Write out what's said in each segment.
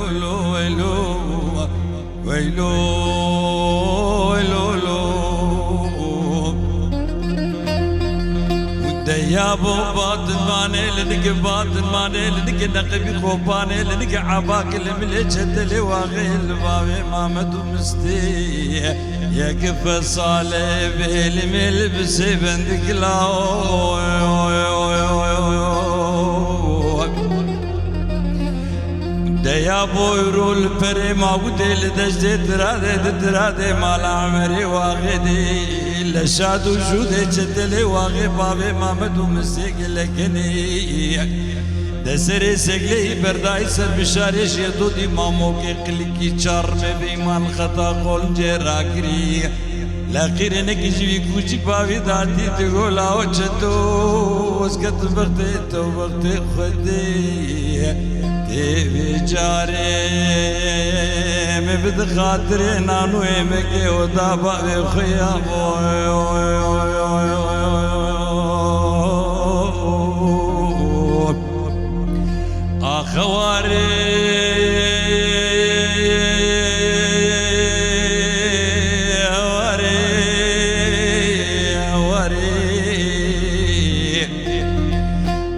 ويلو ويلو ويلو ويلو وديابو باطن ماني لنك باطن ماني لنك نقبي خوباني لنك عباك الملجة اللي واغي البابي مامد ومستي يا كف صالي بالمل بسيبندك لاو ديا بويرو البري معودي لدجدي درادي مال عمري واغدي لشاد وجودي جدلي واغي بابي مامد ومسيق لكني دسري سقلي برداي سر بشاريش يدودي ماموكي قلقي چار بيمان خطا قول جراكري لاخير نكجي كوچي بابي داتي تقول او جدو وسكت برتي تو برتي خدي تبي جاري مبد خاطري نانو مكي ودابا بخيام اخواري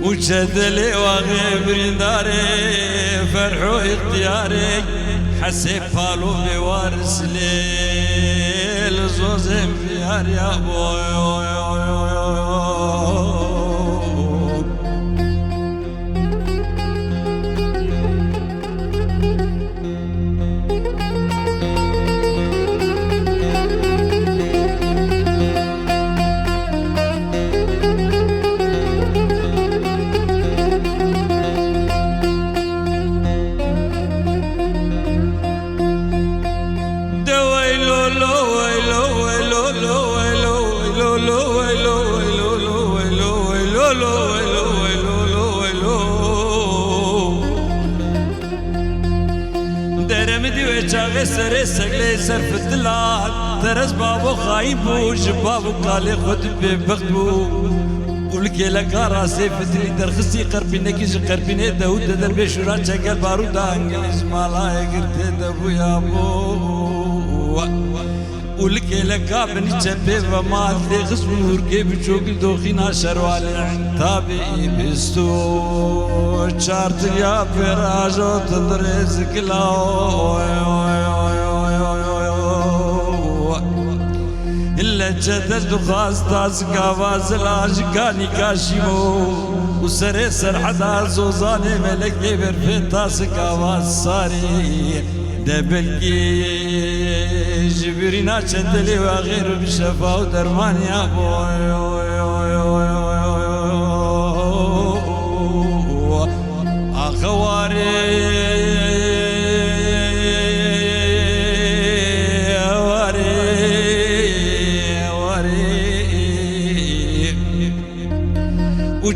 وجدلي واغيب داري فرحو اختياري حسيب بالو بوارس ليل زوزم بيار يا بوي سر سگلے سر فتلا ترس بابو خايبو جبابو قالي خد ببختبو قولك لقا راسي فتري درخصي قربينك يجي قربيني داود دربي شورا شكل بارودا انجليز مالا يقرتي دبو يابو قولك لقا بني جبي ومال لي خصم ورقي بشوكل دوخينا شروالي عنتابي بستو شارت يا فراجو تدريز كلاو جدد خواست کاواز لاجگانی کاشیمو و سر حدا زوزانه ملکی برفت کاواز ساری دبلگی جبرینا چندلی و غیر بشفا و درمان یا آخواری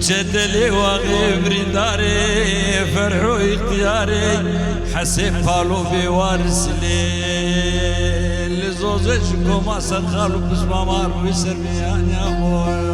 وجدلي وغيب داري فرحو اختياري حسيب بالو بوارس لي زوزج كوما سر خالو بسما مار ويسر بيان يا بوي